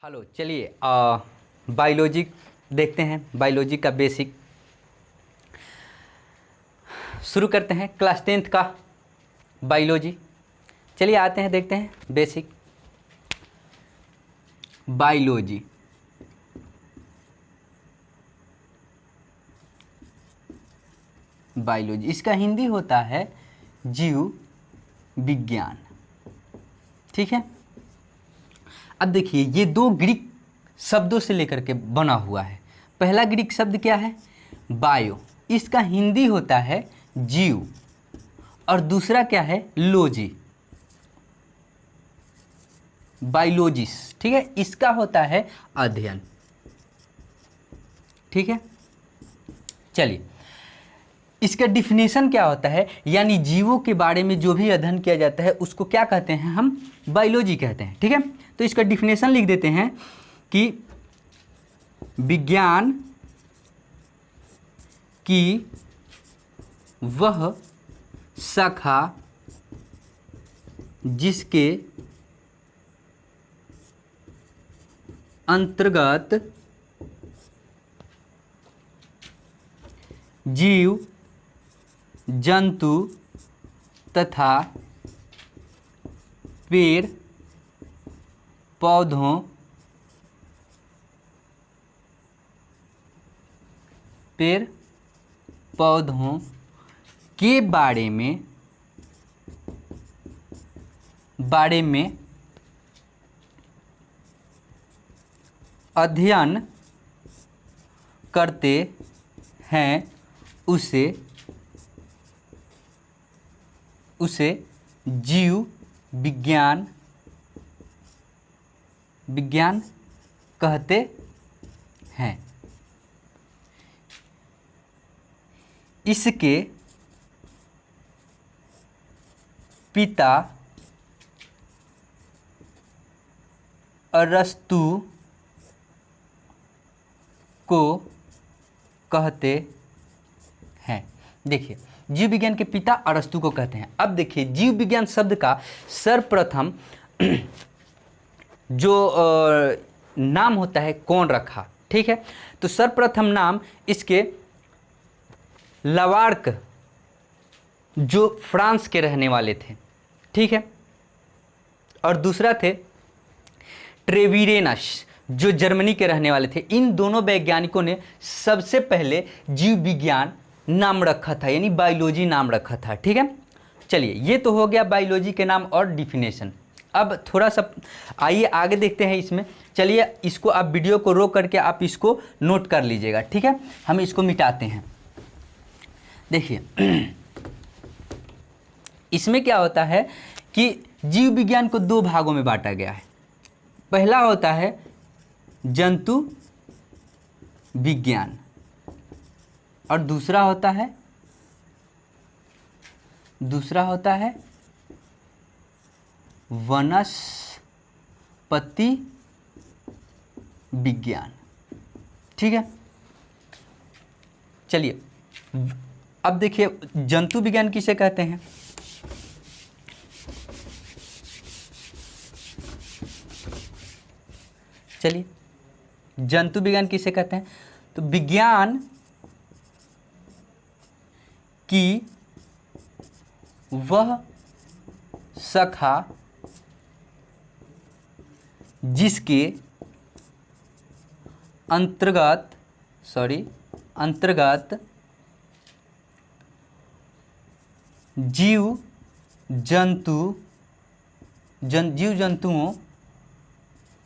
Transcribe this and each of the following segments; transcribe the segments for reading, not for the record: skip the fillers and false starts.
Hello, चलिए biology देखते हैं। बायोलॉजी का बेसिक शुरू करते हैं। क्लास 10th का बायोलॉजी। चलिए आते हैं, देखते हैं बेसिक बायोलॉजी। बायोलॉजी इसका हिंदी होता है जीव विज्ञान। ठीक है। अब देखिए, ये दो ग्रीक शब्दों से लेकर के बना हुआ है। पहला ग्रीक शब्द क्या है? बायो। इसका हिंदी होता है जीव। और दूसरा क्या है? लॉजी, बायोलॉजिस। ठीक है, इसका होता है अध्ययन। ठीक है। चलिए, इसका डिफिनेशन क्या होता है? यानी जीवों के बारे में जो भी अध्ययन किया जाता है उसको क्या कहते हैं? हम बायोलॉजी कहते हैं। ठीक है। तो इसका डिफिनेशन लिख देते हैं कि विज्ञान की वह शाखा जिसके अंतर्गत जीव जंतु तथा पेड़ पौधों के बारे में अध्ययन करते हैं उसे जीव विज्ञान कहते हैं। इसके पिता अरस्तु को कहते हैं। देखिए, जीव विज्ञान के पिता अरस्तु को कहते हैं। अब देखिए, जीव विज्ञान शब्द का सर्वप्रथम जो नाम होता है कौन रखा? ठीक है। तो सर्वप्रथम नाम इसके लवार्क, जो फ्रांस के रहने वाले थे। ठीक है। और दूसरा थे ट्रेविरेनस, जो जर्मनी के रहने वाले थे। इन दोनों वैज्ञानिकों ने सबसे पहले जीव विज्ञान नाम रखा था, यानी बायोलॉजी नाम रखा था। ठीक है। चलिए, ये तो हो गया बायोलॉजी के नाम और डिफिनेशन। अब थोड़ा सा आइए आगे देखते हैं इसमें। चलिए, इसको आप वीडियो को रोक करके आप इसको नोट कर लीजिएगा। ठीक है। हम इसको मिटाते हैं। देखिए, इसमें क्या होता है कि जीव विज्ञान को दो भागों में बांटा गया है। पहला होता है जंतु विज्ञान और दूसरा होता है वनस्पति विज्ञान। ठीक है। चलिए, अब देखिए, जंतु विज्ञान किसे कहते हैं? चलिए, जंतु विज्ञान किसे कहते हैं? तो विज्ञान की वह शाखा जिसके अंतर्गत जीव जंतुओं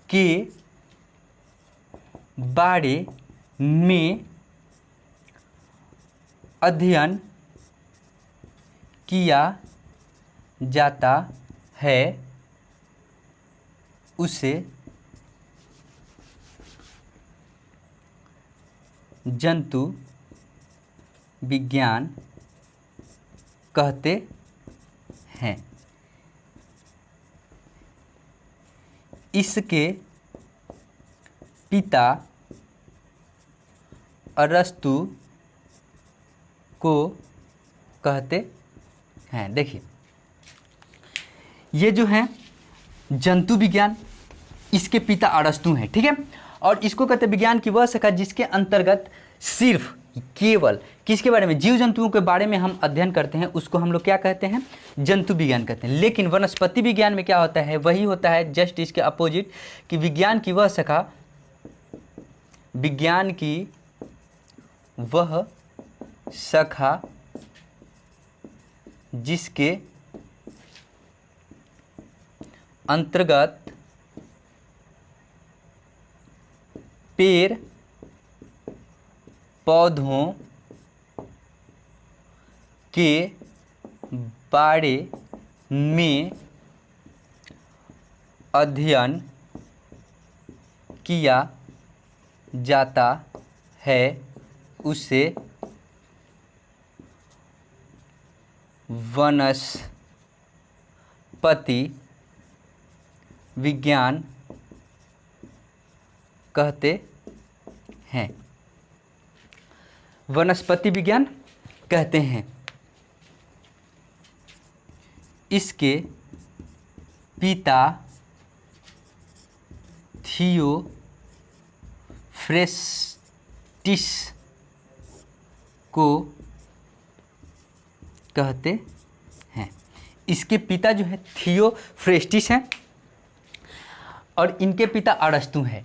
के बारे में अध्ययन किया जाता है उसे जंतु विज्ञान कहते हैं। इसके पिता अरस्तु को कहते हैं। देखिए, ये जो है जंतु विज्ञान, इसके पिता अरस्तु हैं, ठीक है। और इसको कहते हैं विज्ञान की वह शाखा जिसके अंतर्गत सिर्फ केवल किसके बारे में, जीव जंतुओं के बारे में हम अध्ययन करते हैं, उसको हम लोग क्या कहते हैं, जंतु विज्ञान कहते हैं। लेकिन वनस्पति विज्ञान में क्या होता है, वही होता है जस्ट इसके अपोजिट, कि विज्ञान की वह शाखा, विज्ञान की वह शाखा जिसके अंतर्गत पेड़ पौधों के बारे में अध्ययन किया जाता है, उसे वनस्पति विज्ञान कहते हैं। वनस्पति विज्ञान कहते हैं। इसके पिता थियोफ्रेस्टिस को कहते हैं। इसके पिता जो है थियोफ्रेस्टिस हैं और इनके पिता अरस्तु हैं।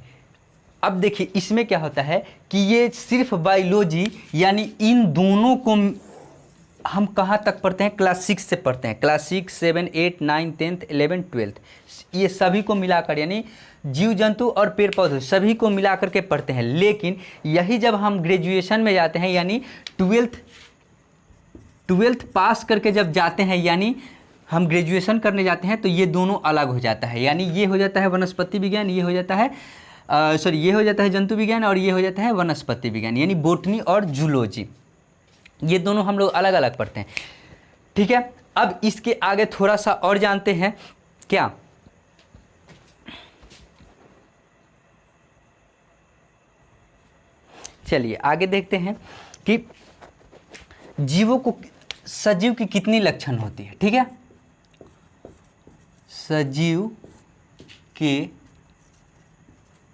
अब देखिए इसमें क्या होता है कि ये सिर्फ बायोलॉजी यानी इन दोनों को हम कहाँ तक पढ़ते हैं, क्लास 6 से पढ़ते हैं, क्लास 6, 7, 8, 9, 10, 11, 12, ये सभी को मिलाकर यानी जीव जंतु और पेड़ पौधे सभी को मिलाकर के पढ़ते हैं। लेकिन यही जब हम ग्रेजुएशन में जाते हैं यानी ट्वेल्थ पास करके जब जाते हैं यानी हम ग्रेजुएशन करने जाते हैं तो ये दोनों अलग हो जाता है। यानी ये हो जाता है वनस्पति विज्ञान, ये हो जाता है ये हो जाता है जंतु विज्ञान और ये हो जाता है वनस्पति विज्ञान यानी बोटनी और जूलॉजी। ये दोनों हम लोग अलग अलग पढ़ते हैं, ठीक है। अब इसके आगे थोड़ा सा और जानते हैं क्या, चलिए आगे देखते हैं कि जीवों को, सजीव की कितनी लक्षण होती है, ठीक है। सजीव के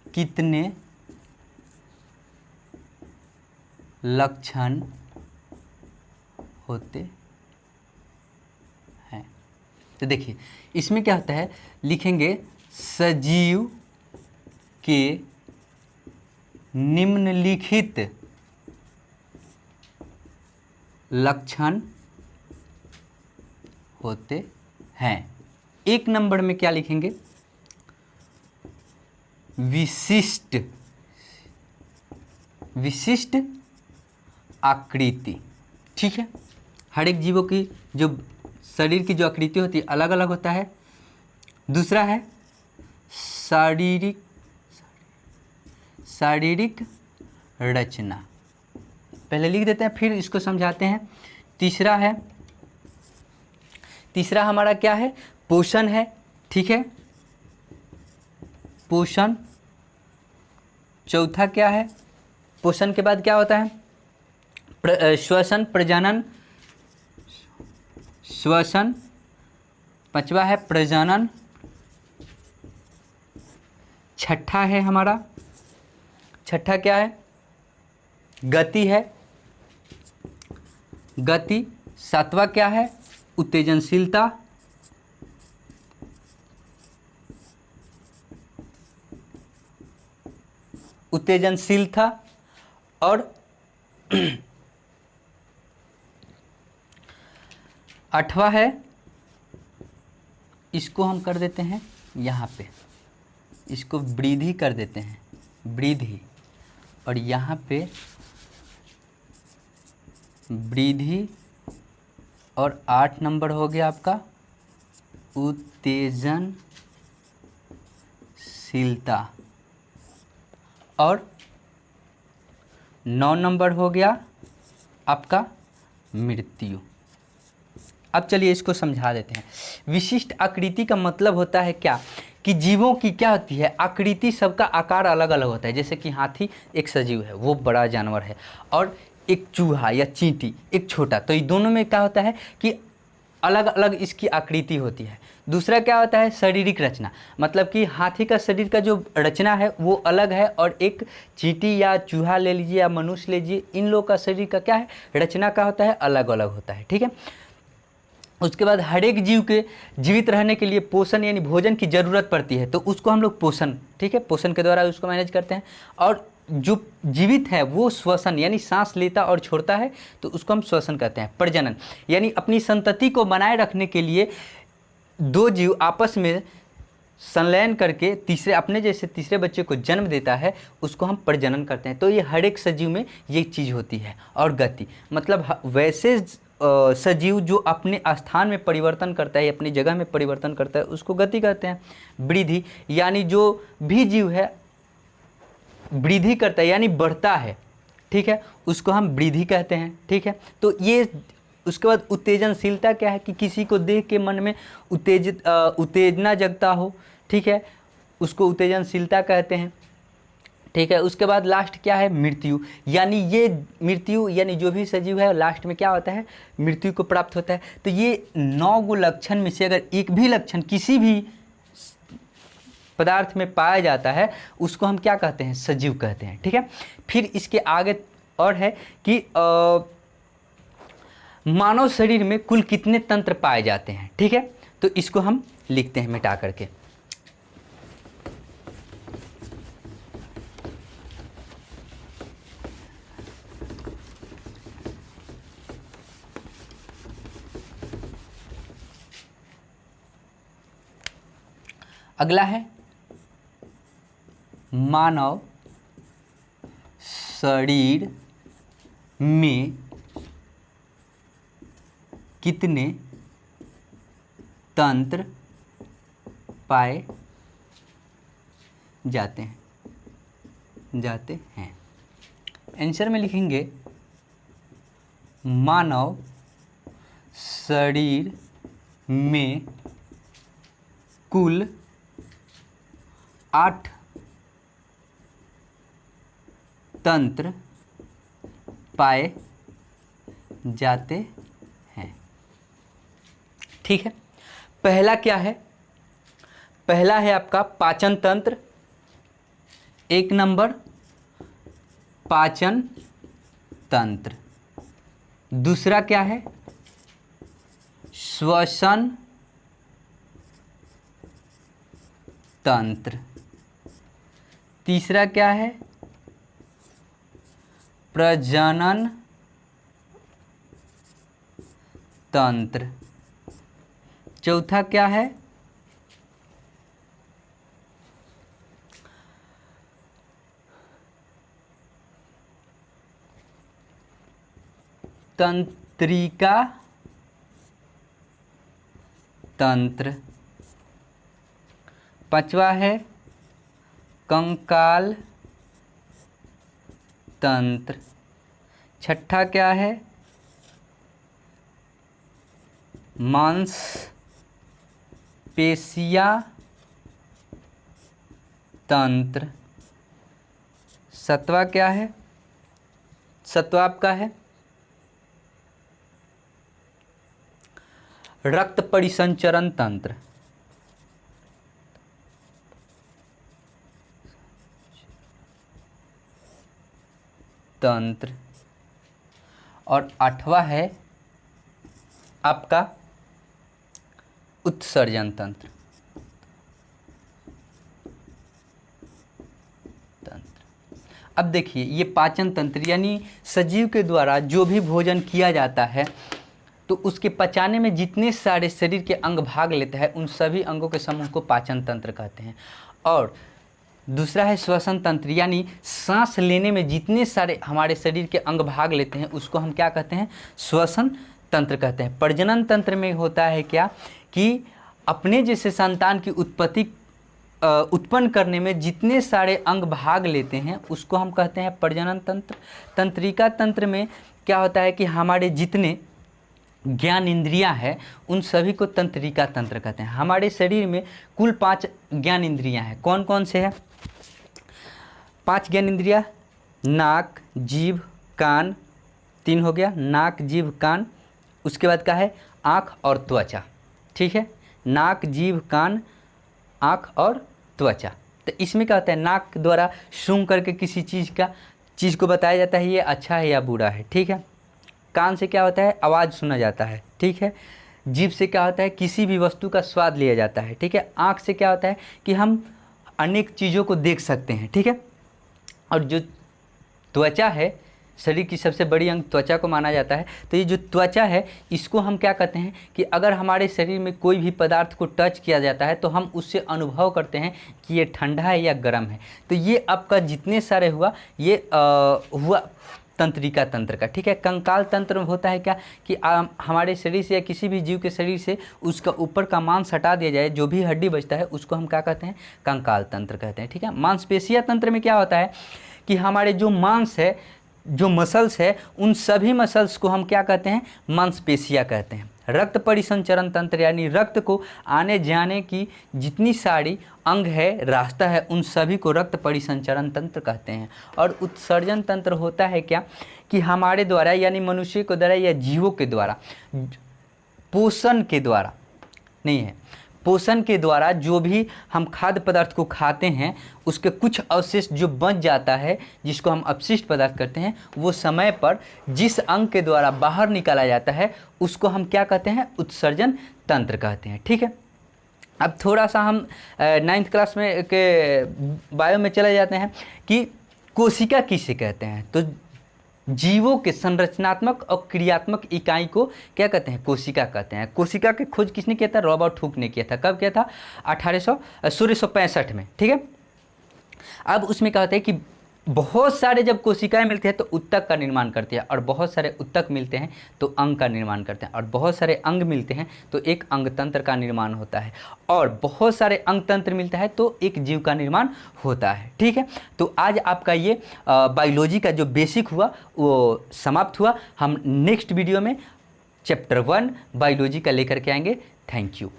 कितने लक्षण होते हैं, तो देखिए इसमें क्या होता है, लिखेंगे सजीव के निम्नलिखित लक्षण होते हैं। एक नंबर में क्या लिखेंगे, विशिष्ट आकृति, ठीक है। हर एक जीवों की जो शरीर की जो आकृति होती है अलग अलग होता है। दूसरा है शारीरिक रचना, पहले लिख देते हैं फिर इसको समझाते हैं। तीसरा हमारा क्या है, पोषण है, ठीक है, पोषण। चौथा क्या है, पोषण के बाद क्या होता है, श्वसन प्रजनन, श्वसन। पांचवा है प्रजनन। छठा है हमारा, छठा क्या है, गति है, गति। सातवां क्या है, उत्तेजनशीलता। उत्तेजनशीलता और आठवां है, इसको हम कर देते हैं यहाँ पे, इसको वृद्धि कर देते हैं, वृद्धि, और यहाँ पे वृद्धि। और 8 नंबर हो गया आपका उत्तेजनशीलता। और 9 नंबर हो गया आपका मृत्यु। अब चलिए इसको समझा देते हैं। विशिष्ट आकृति का मतलब होता है क्या, कि जीवों की क्या होती है आकृति, सबका आकार अलग अलग होता है। जैसे कि हाथी एक सजीव है, वो बड़ा जानवर है, और एक चूहा या चींटी एक छोटा, तो ये दोनों में क्या होता है कि अलग अलग इसकी आकृति होती है। दूसरा क्या होता है, शारीरिक रचना, मतलब कि हाथी का शरीर का जो रचना है वो अलग है, और एक चींटी या चूहा ले लीजिए या मनुष्य ले लीजिए, इन लोग का शरीर का क्या है, रचना का होता है, अलग अलग होता है। ठीक है, उसके बाद हर एक जीव के जीवित रहने के लिए पोषण यानी भोजन की ज़रूरत पड़ती है, तो उसको हम लोग पोषण, ठीक है, पोषण के द्वारा उसको मैनेज करते हैं। और जो जीवित है वो श्वसन यानी सांस लेता और छोड़ता है, तो उसको हम श्वसन कहते हैं। प्रजनन यानी अपनी संतति को बनाए रखने के लिए दो जीव आपस में संलयन करके तीसरे अपने जैसे तीसरे बच्चे को जन्म देता है, उसको हम प्रजनन करते हैं। तो ये हर एक सजीव में ये चीज़ होती है। और गति मतलब वैसे सजीव जो अपने स्थान में परिवर्तन करता है, अपनी जगह में परिवर्तन करता है, उसको गति कहते हैं। वृद्धि यानी जो भी जीव है वृद्धि करता है यानी बढ़ता है, ठीक है, उसको हम वृद्धि कहते हैं। ठीक है, तो ये उसके बाद उत्तेजनशीलता क्या है कि किसी को देख के मन में उत्तेजना जगता हो, ठीक है, उसको उत्तेजनशीलता कहते हैं। ठीक है, उसके बाद लास्ट क्या है, मृत्यु, यानी ये मृत्यु यानी जो भी सजीव है लास्ट में क्या होता है, मृत्यु को प्राप्त होता है। तो ये 9 गो लक्षण में से अगर एक भी लक्षण किसी भी पदार्थ में पाया जाता है, उसको हम क्या कहते हैं, सजीव कहते हैं। ठीक है, फिर इसके आगे और है कि मानव शरीर में कुल कितने तंत्र पाए जाते हैं। ठीक है, तो इसको हम लिखते हैं मिटा करके। अगला है मानव शरीर में कितने तंत्र पाए जाते हैं। आंसर में लिखेंगे मानव शरीर में कुल 8 तंत्र पाए जाते हैं। ठीक है, पहला क्या है, पहला है आपका पाचन तंत्र, 1 नंबर पाचन तंत्र। दूसरा क्या है, श्वसन तंत्र। तीसरा क्या है, प्रजनन तंत्र। चौथा क्या है, तंत्रिका तंत्र। पांचवा है कंकाल तंत्र। छठा क्या है, मांसपेशिया तंत्र। सातवां क्या है, सातवां आपका है रक्त परिसंचरण तंत्र। तंत्र। और 8वां है आपका उत्सर्जन तंत्र। अब देखिए ये पाचन तंत्र यानी सजीव के द्वारा जो भी भोजन किया जाता है तो उसके पचाने में जितने सारे शरीर के अंग भाग लेते हैं उन सभी अंगों के समूह को पाचन तंत्र कहते हैं। और दूसरा है श्वसन तंत्र यानी सांस लेने में जितने सारे हमारे शरीर के अंग भाग लेते हैं उसको हम क्या कहते हैं, श्वसन तंत्र कहते हैं। प्रजनन तंत्र में होता है क्या कि अपने जैसे संतान की उत्पन्न करने में जितने सारे अंग भाग लेते हैं उसको हम कहते हैं प्रजनन तंत्र। तंत्रिका तंत्र में क्या होता है कि हमारे जितने ज्ञान इंद्रियां हैं उन सभी को तंत्रिका तंत्र कहते हैं। हमारे शरीर में कुल 5 ज्ञान इंद्रियां हैं। कौन कौन से हैं 5 ज्ञान इंद्रियां, नाक, जीभ, कान, 3 हो गया, नाक, जीभ, कान। उसके बाद क्या है आँख और त्वचा। ठीक है, नाक, जीभ, कान, आँख और त्वचा। तो इसमें क्या होता है, नाक द्वारा सूंघ करके किसी चीज़ को बताया जाता है ये अच्छा है या बुरा है, ठीक है। कान से क्या होता है, आवाज़ सुना जाता है, ठीक है। जीभ से क्या होता है, किसी भी वस्तु का स्वाद लिया जाता है, ठीक है। आँख से क्या होता है कि हम अनेक चीज़ों को देख सकते हैं, ठीक है। और जो त्वचा है, शरीर की सबसे बड़ी अंग त्वचा को माना जाता है। तो ये जो त्वचा है इसको हम क्या कहते हैं कि अगर हमारे शरीर में कोई भी पदार्थ को टच किया जाता है तो हम उससे अनुभव करते हैं कि ये ठंडा है या गर्म है। तो ये आपका जितने सारे हुआ ये हुआ तंत्रिका तंत्र का, ठीक है। कंकाल तंत्र में होता है क्या कि हमारे शरीर से या किसी भी जीव के शरीर से उसका ऊपर का मांस हटा दिया जाए, जो भी हड्डी बचता है उसको हम क्या कहते हैं, कंकाल तंत्र कहते हैं, ठीक है। मांसपेशिया तंत्र में क्या होता है कि हमारे जो मांस है, जो मसल्स है, उन सभी मसल्स को हम क्या कहते हैं, मांसपेशियां कहते हैं। रक्त परिसंचरण तंत्र यानी रक्त को आने जाने की जितनी सारी अंग है, रास्ता है, उन सभी को रक्त परिसंचरण तंत्र कहते हैं। और उत्सर्जन तंत्र होता है क्या कि हमारे द्वारा यानी मनुष्य के द्वारा या जीवों के द्वारा, पोषण के द्वारा नहीं है, पोषण के द्वारा जो भी हम खाद्य पदार्थ को खाते हैं उसके कुछ अवशेष जो बच जाता है, जिसको हम अपशिष्ट पदार्थ करते हैं, वो समय पर जिस अंग के द्वारा बाहर निकाला जाता है उसको हम क्या कहते हैं, उत्सर्जन तंत्र कहते हैं, ठीक है। अब थोड़ा सा हम 9th क्लास में के बायो में चले जाते हैं कि कोशिका किसे कहते हैं। तो जीवों के संरचनात्मक और क्रियात्मक इकाई को क्या कहते हैं, कोशिका कहते हैं। कोशिका की खोज किसने किया था, रॉबर्ट हुक ने किया था। कब किया था, 1665 में, ठीक है। अब उसमें क्या होता है कि बहुत सारे जब कोशिकाएं मिलती हैं तो उत्तक का निर्माण करती है, और बहुत सारे उत्तक मिलते हैं तो अंग का निर्माण करते हैं, और बहुत सारे अंग मिलते हैं तो एक अंग तंत्र का निर्माण होता है, और बहुत सारे अंग तंत्र मिलता है तो एक जीव का निर्माण होता है, ठीक है। तो आज आपका ये बायोलॉजी का जो बेसिक हुआ वो समाप्त हुआ। हम नेक्स्ट वीडियो में चैप्टर 1 बायोलॉजी का लेकर के आएंगे। Thank you.